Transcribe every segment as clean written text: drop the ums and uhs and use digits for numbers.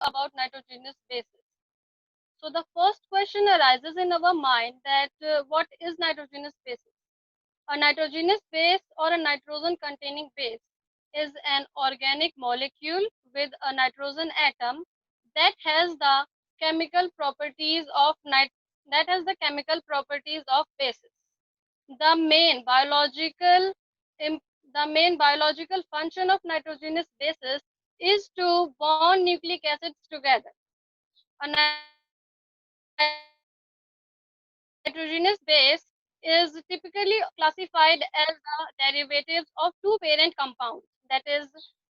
about nitrogenous bases. So the first question arises in our mind that what is nitrogenous bases? A nitrogenous base or a nitrogen containing base is an organic molecule with a nitrogen atom that has the chemical properties of bases. The main biological the main biological function of nitrogenous bases is to bond nucleic acids together. A nitrogenous base is typically classified as the derivatives of two parent compounds, that is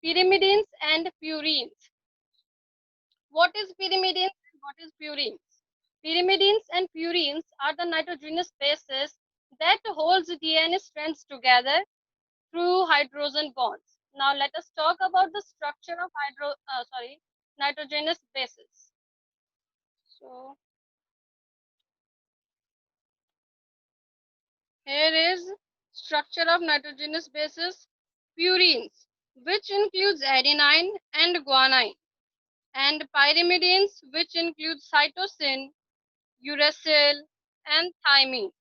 pyrimidines and purines. What is pyrimidines and what is purines? Pyrimidines and purines are the nitrogenous bases that holds DNA strands together through hydrogen bonds. Now let us talk about the structure of nitrogenous bases. So here is structure of nitrogenous bases. Purines, which includes adenine and guanine, and pyrimidines, which include cytosine, uracil, and thymine.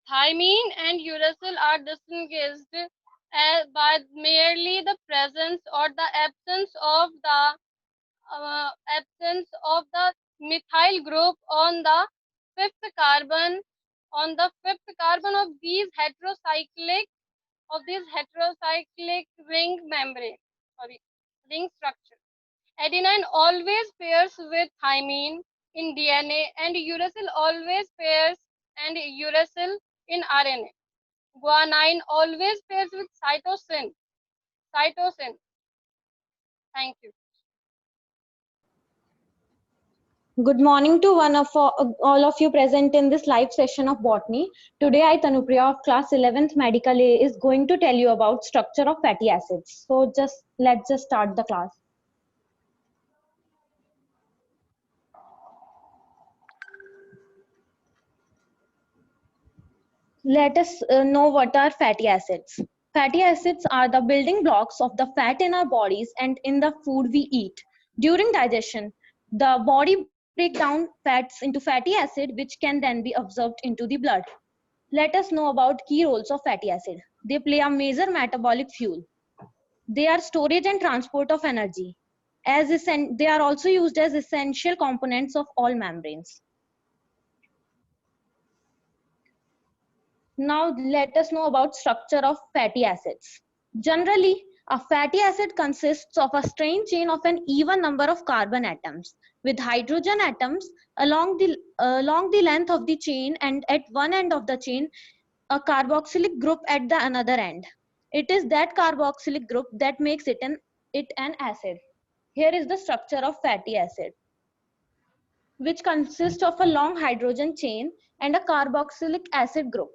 Thymine and uracil are distinguished by merely the presence or the absence of the methyl group on the fifth carbon of these heterocyclic ring membrane, ring structure. Adenine always pairs with thymine in DNA, and uracil always pairs and uracil in RNA. Guanine always pairs with cytosine. Cytosine. Thank you. Good morning to all of you present in this live session of botany. Today I, Tanupriya of class 11th Medical A, is going to tell you about structure of fatty acids. So let's just start the class. Let us know what are fatty acids. Fatty acids are the building blocks of the fat in our bodies and in the food we eat. During digestion, the body breaks down fats into fatty acid, which can then be absorbed into the blood. Let us know about key roles of fatty acid. They play a major metabolic fuel. They are storage and transport of energy. They are also used as essential components of all membranes. Now let us know about structure of fatty acids. Generally, a fatty acid consists of a strained chain of an even number of carbon atoms with hydrogen atoms along the length of the chain, and at one end of the chain a carboxylic group at the another end. It is that carboxylic group that makes it an acid. Here is the structure of fatty acid, which consists of a long hydrogen chain and a carboxylic acid group.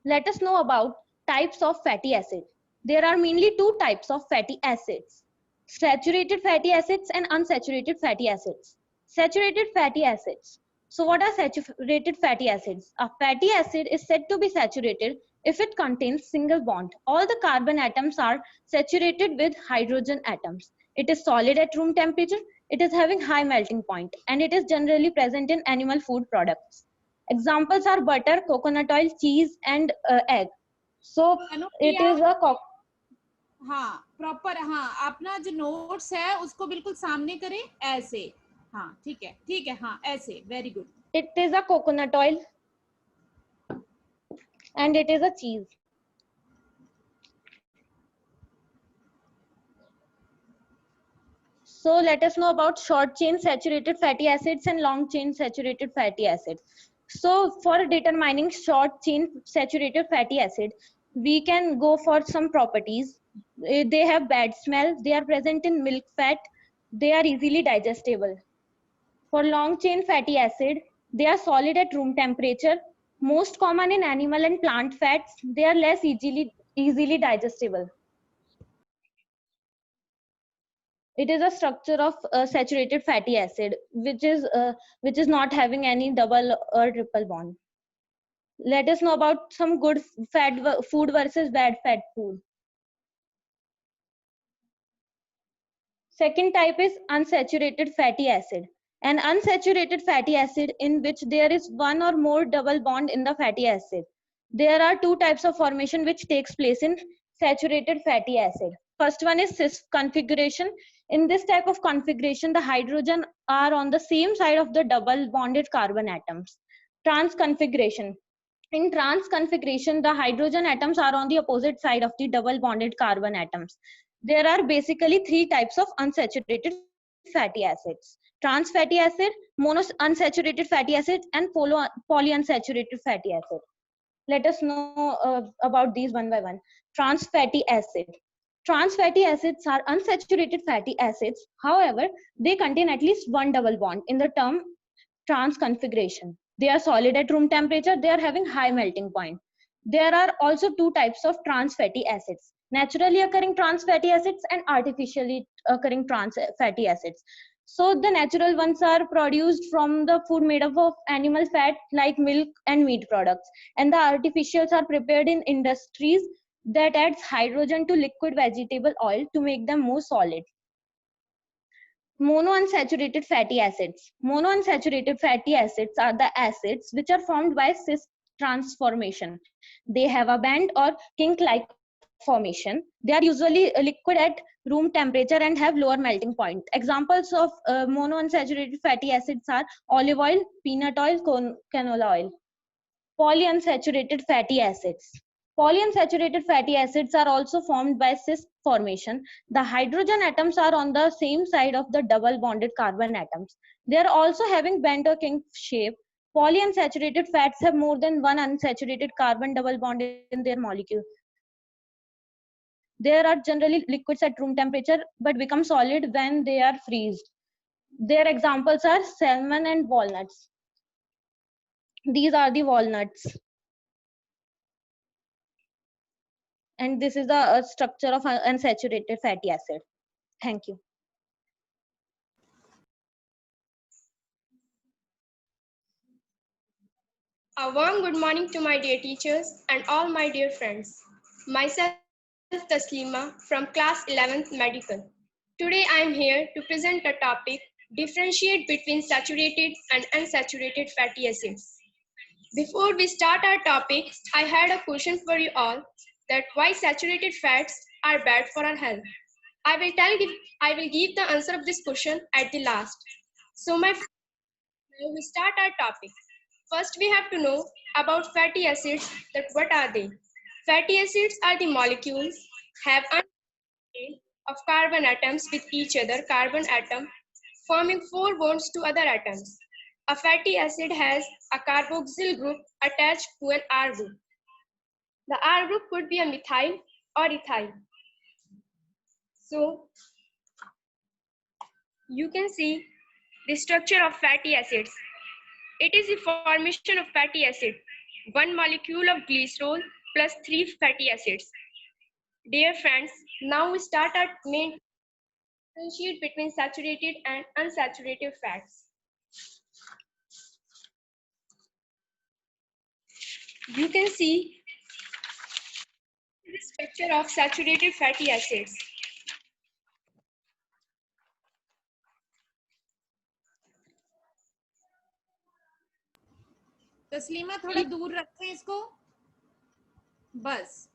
Let us know about types of fatty acid. There are mainly two types of fatty acids: saturated fatty acids and unsaturated fatty acids. Saturated fatty acids. So what are saturated fatty acids? A fatty acid is said to be saturated if it contains single bond. All the carbon atoms are saturated with hydrogen atoms. It is solid at room temperature. It is having high melting point, and it is generally present in animal food products. Examples are butter, coconut oil, cheese, and egg. So it is a हाँ proper, हाँ अपना जो notes है उसको बिल्कुल सामने करें ऐसे. हाँ ठीक है, हाँ ऐसे. Very good. It is a coconut oil and it is a cheese. So let us know about short chain saturated fatty acids and long chain saturated fatty acids. So for determining short chain saturated fatty acid, we can go for some properties. They have bad smell, they are present in milk fat, they are easily digestible. For long chain fatty acid, they are solid at room temperature, most common in animal and plant fats, they are less easily digestible. It is a structure of saturated fatty acid, which is not having any double or triple bond. Let us know about some good fat food versus bad fat food. Second type is unsaturated fatty acid. An unsaturated fatty acid in which there is one or more double bond in the fatty acid. There are two types of formation which takes place in saturated fatty acid. First one is cis configuration. In this type of configuration, the hydrogen are on the same side of the double bonded carbon atoms. Trans configuration. In trans configuration, the hydrogen atoms are on the opposite side of the double bonded carbon atoms. There are basically three types of unsaturated fatty acids: trans fatty acid, mono unsaturated fatty acid, and polyunsaturated fatty acid. Let us know about these one by one. Trans fatty acid. Trans fatty acids are unsaturated fatty acids. However, they contain at least one double bond in the term trans configuration. They are solid at room temperature. They are having high melting point. There are also two types of trans fatty acids: naturally occurring trans fatty acids and artificially occurring trans fatty acids. So the natural ones are produced from the food made up of animal fat like milk and meat products, and the artificials are prepared in industries that adds hydrogen to liquid vegetable oil to make them more solid. Monounsaturated fatty acids. Monounsaturated fatty acids are the acids which are formed by cis transformation. They have a band or kink-like formation. They are usually liquid at room temperature and have lower melting point. Examples of monounsaturated fatty acids are olive oil, peanut oil, canola oil. Polyunsaturated fatty acids. Polyunsaturated fatty acids are also formed by cis formation. The hydrogen atoms are on the same side of the double bonded carbon atoms. They are also having bent or kink shape. Polyunsaturated fats have more than one unsaturated carbon double bond in their molecule. They are generally liquids at room temperature but become solid when they are freezed. Their examples are salmon and walnuts. These are the walnuts. And this is the structure of unsaturated fatty acid. Thank you. A warm good morning to my dear teachers and all my dear friends. Myself Taslima from class 11th medical. Today I am here to present a topic: differentiate between saturated and unsaturated fatty acids. Before we start our topic, I had a question for you all, that why saturated fats are bad for our health. I will give the answer of this question at the last. So now we start our topic. First, we have to know about fatty acids, that what are they? Fatty acids are the molecules have chain of carbon atoms with each other carbon atom forming 4 bonds to other atoms. A fatty acid has a carboxyl group attached to an R group. The R group could be a methyl or ethyl. So you can see the structure of fatty acids. It is the formation of fatty acid, one molecule of glycerol plus 3 fatty acids. Dear friends, now we start our main differentiate between saturated and unsaturated fats. You can see the structure of saturated fatty acids. Taslima थोड़ा दूर रखें इसको, बस।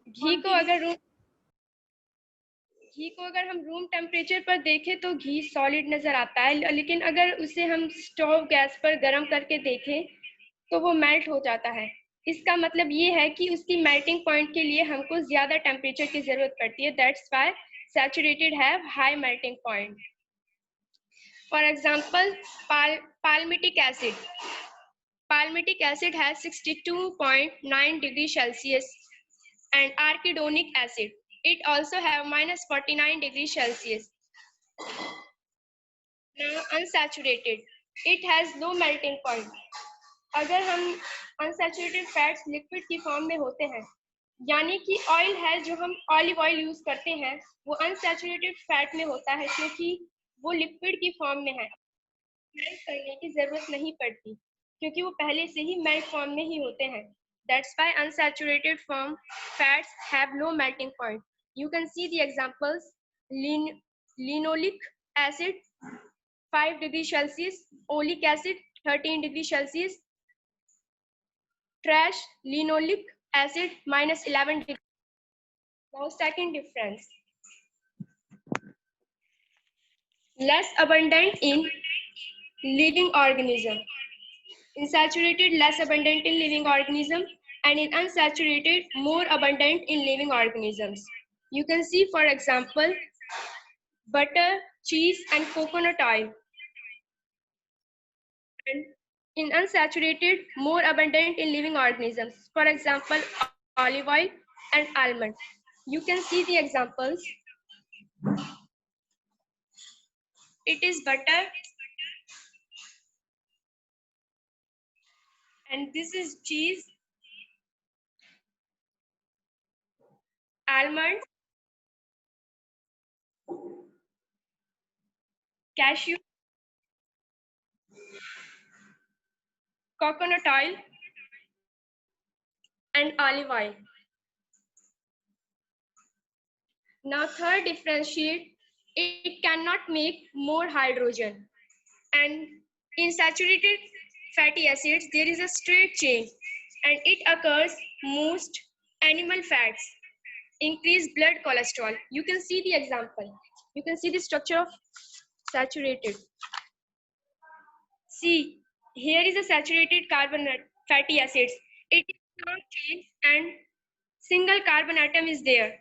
घी को अगर हम room temperature पर देखें तो घी सॉलिड नजर आता है, लेकिन अगर उसे हम स्टोव गैस पर गर्म करके देखें तो वो मेल्ट हो जाता है। इसका मतलब ये है कि उसकी मेल्टिंग पॉइंट के लिए हमको ज्यादा टेम्परेचर की जरूरत पड़ती है। That's why saturated have high melting point. For example, palmitic acid. Palmitic acid has 62.9 degrees Celsius, and arachidonic acid, it also have minus 49 degrees Celsius. Now unsaturated, it has low melting point. अगर हम unsaturated fats liquid की form में होते हैं, यानी कि oil है जो हम ऑलिव ऑयल यूज करते हैं, वो unsaturated फैट में होता है क्योंकि वो लिक्विड की फॉर्म में है। मेल्ट करने की जरूरत नहीं पड़ती क्योंकि वो पहले से ही मेल्ट फॉर्म में ही होते हैं. That's why unsaturated firm fats have no melting point. You can see the examples: linoleic acid 5 degrees Celsius, oleic acid 13 degrees Celsius, trash linoleic acid minus 11 degrees. Now second difference, less abundant in living organism. In saturated, less abundant in living organism, and in unsaturated, more abundant in living organisms. You can see, for example, butter, cheese, and coconut oil. And in unsaturated, more abundant in living organisms. For example, olive oil and almond. You can see the examples. It is butter, and this is cheese, almond, cashew, coconut oil, and olive oil. Now third differentiate, it cannot make more hydrogen. And in saturated fatty acids, there is a straight chain and it occurs most animal fats, increase blood cholesterol. You can see the example. You can see the structure of saturated. See, here is a saturated carbon fatty acids. It is long chain and single carbon atom is there.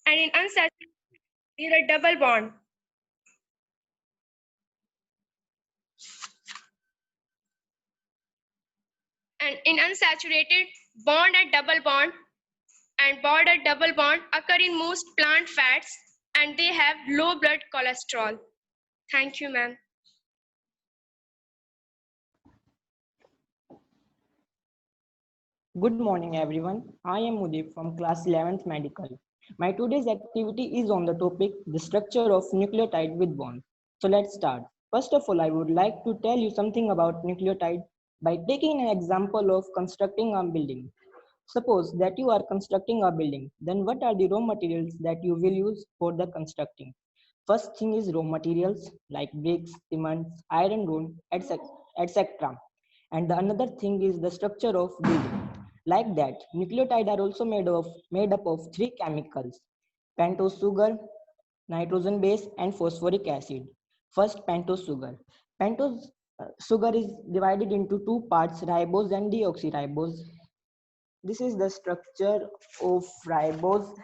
And in unsaturated, there are double bond. And in unsaturated, bond at double bond and bond at double bond occur in most plant fats and they have low blood cholesterol. Thank you, ma'am. Good morning, everyone. I am Udip from class 11th Medical. My today's activity is on the topic the structure of nucleotide with bond. So let's start. First of all, I would like to tell you something about nucleotide by taking an example of constructing a building. Suppose that you are constructing a building, then what are the raw materials that you will use for the constructing? First thing is raw materials like bricks, cement, iron rod, etc. And the another thing is the structure of building. Like that, nucleotides are also made up of three chemicals: pentose sugar, nitrogen base, and phosphoric acid. First, pentose sugar. Pentose sugar is divided into two parts: ribose and deoxyribose. This is the structure of ribose.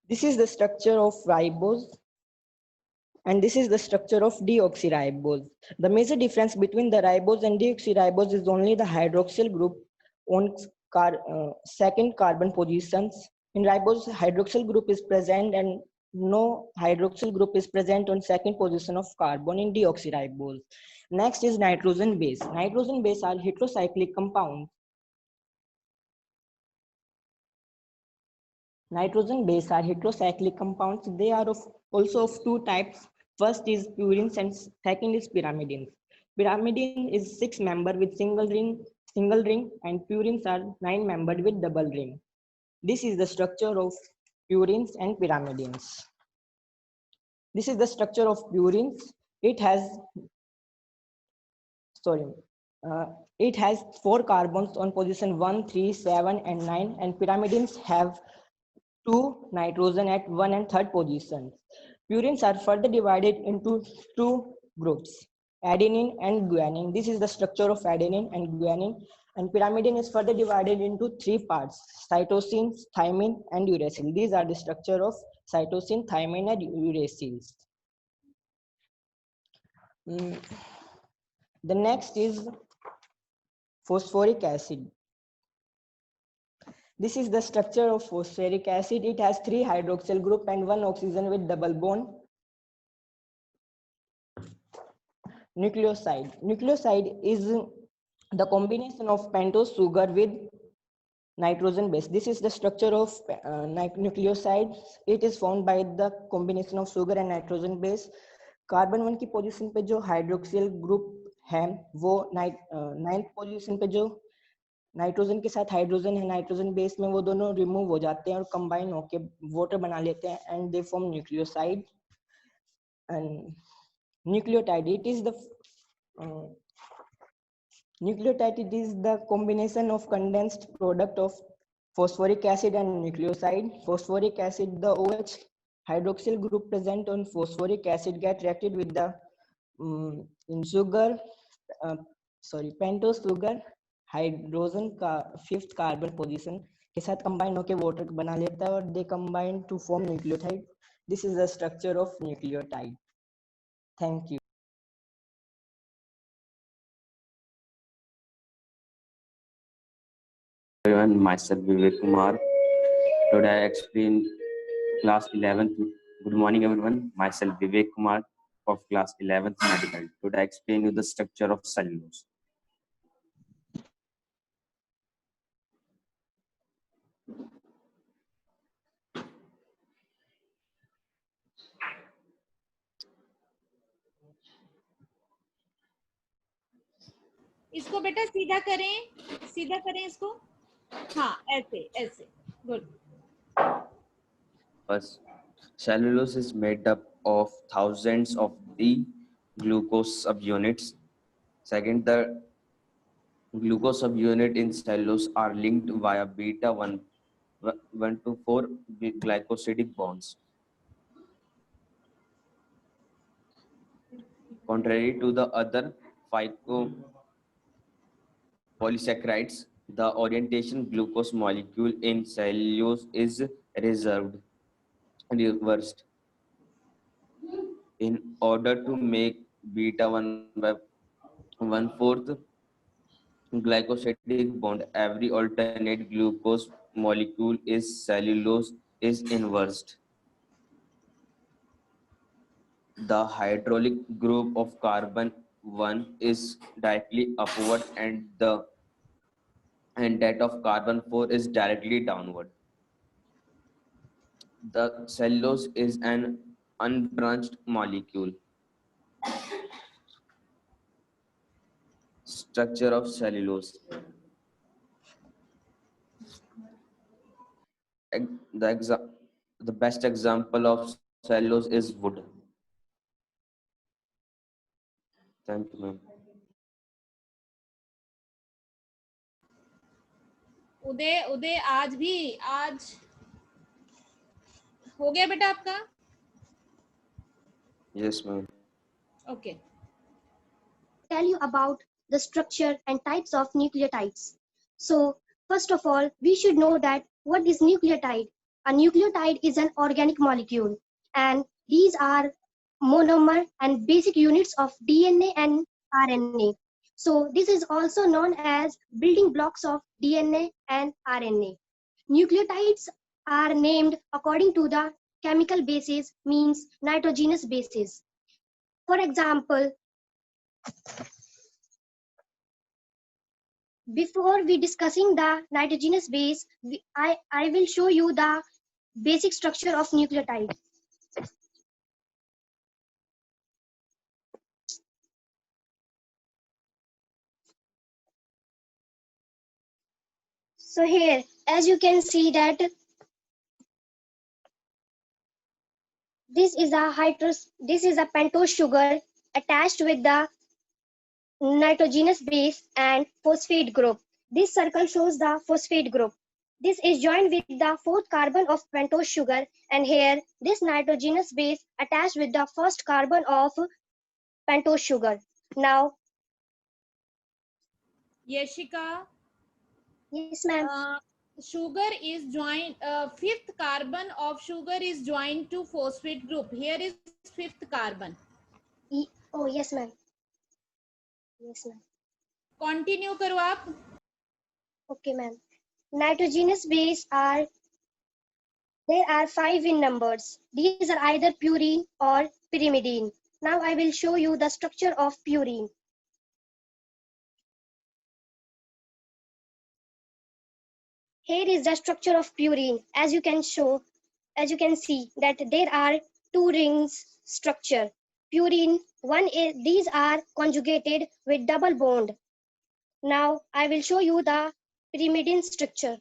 This is the structure of ribose, and this is the structure of deoxyribose. The major difference between the ribose and deoxyribose is only the hydroxyl group on second carbon positions. In ribose, hydroxyl group is present and no hydroxyl group is present on second position of carbon in deoxyribose. Next is nitrogen base. Nitrogen base are heterocyclic compounds. Nitrogen base are heterocyclic compounds. They are also of two types. First is purines and second is pyrimidines. Pyrimidine is 6 membered with single ring, and purines are 9 membered with double ring. This is the structure of purines and pyrimidines. This is the structure of purines. It has it has 4 carbons on position 1, 3, 7, and 9, and pyrimidines have 2 nitrogen at 1 and 3rd positions. Purines are further divided into 2 groups, adenine and guanine. This is the structure of adenine and guanine. And pyrimidine is further divided into 3 parts: cytosine, thymine, and uracil. These are the structure of cytosine, thymine, and uracils. The next is phosphoric acid. This is the structure of phosphoric acid. It has 3 hydroxyl group and 1 oxygen with double bond. Nucleoside. Nucleoside is the combination of pentose sugar with nitrogen base. This is the structure of nucleoside. It is formed by the combination of sugar and nitrogen base. Carbon 1 की position पे जो hydroxyl group है वो ninth position पे जो nitrogen के साथ hydrogen है नाइट्रोजन बेस में, वो दोनों रिमूव हो जाते हैं और कंबाइन होके वाटर बना लेते हैं and they form nucleoside and nucleotide. It is the nucleotide. It is the combination of condensed product of phosphoric acid and nucleoside. Phosphoric acid, the OH hydroxyl group present on phosphoric acid get reacted with the in sugar, pentose sugar, hydrogen का 5th carbon position के साथ combine होकर water बना लेता है और they combine to form nucleotide. This is the structure of nucleotide. Thank you. Everyone, myself Vivek Kumar. Today I explain class 11th. Good morning, everyone. Myself Vivek Kumar of class 11th medical. Today I explain you the structure of cellulose. इसको बेटा सीधा करें इसको. हाँ, ऐसे ऐसे. Good. First, cellulose is made up of thousands of the glucose subunits. Second, the glucose subunit in cellulose are linked via beta 1 to 4 glycosidic bonds. Contrary to the other polysaccharides, the orientation glucose molecule in cellulose is reversed. In order to make beta 1 by 1/4 glycosidic bond, every alternate glucose molecule is cellulose is inversed. The hydraulic group of carbon 1 is directly upward and that of carbon 4 is directly downward. The cellulose is an unbranched molecule. Structure of cellulose. The best example of cellulose is wood. Thank you, ma'am. उदय आज हो गया बेटा आपका? Yes, ma'am. Okay. Tell you about the structure and types of nucleotides. So first of all, we should know that what is nucleotide? A nucleotide is an organic molecule, and these are monomer and basic units of DNA and RNA. So this is also known as building blocks of DNA and RNA. Nucleotides are named according to the chemical basis, means nitrogenous bases. For example, before we discussing the nitrogenous base, I will show you the basic structure of nucleotide. So here, as you can see that this is a pentose sugar attached with the nitrogenous base and phosphate group. This circle shows the phosphate group. This is joined with the 4th carbon of pentose sugar, and here this nitrogenous base attached with the 1st carbon of pentose sugar. Now, Yeshika. Yes, ma'am. Sugar is joined, 5th carbon of sugar is joined to phosphate group. Here is 5th carbon. Oh, yes, ma'am. Yes, ma'am. Continue करो आप. Okay, ma'am. Nitrogenous base there are 5 in numbers. These are either purine or pyrimidine. Now I will show you the structure of purine. Here is the structure of purine. As you can see that there are two rings structure. Purine, these are conjugated with double bond. Now I will show you the pyrimidine structure.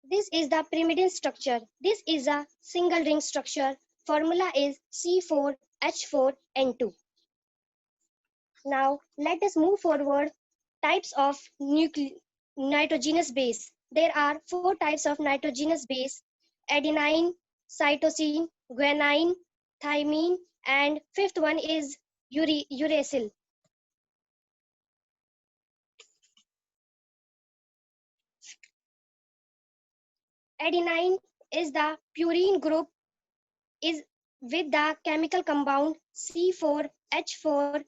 This is the pyrimidine structure. This is a single ring structure. Formula is C4H4N2. Now let us move forward. Types of nitrogenous base. There are 4 types of nitrogenous base: adenine, cytosine, guanine, thymine, and fifth one is uracil. Adenine is the purine group is with the chemical compound C4H4,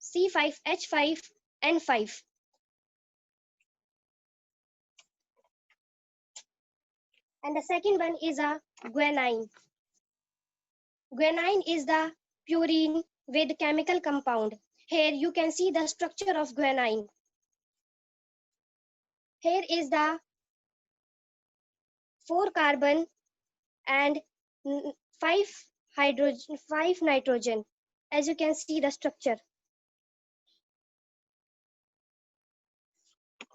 C5H5, N5. And the second one is a guanine. Guanine is the purine with chemical compound. Here you can see the structure of guanine. Here is the 4 carbon and 5 nitrogen. As you can see the structure.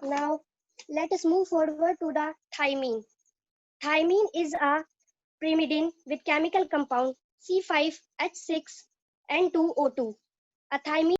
Now let us move forward to the thymine. Thymine is a pyrimidine with chemical compound C5H6N2O2. A thymine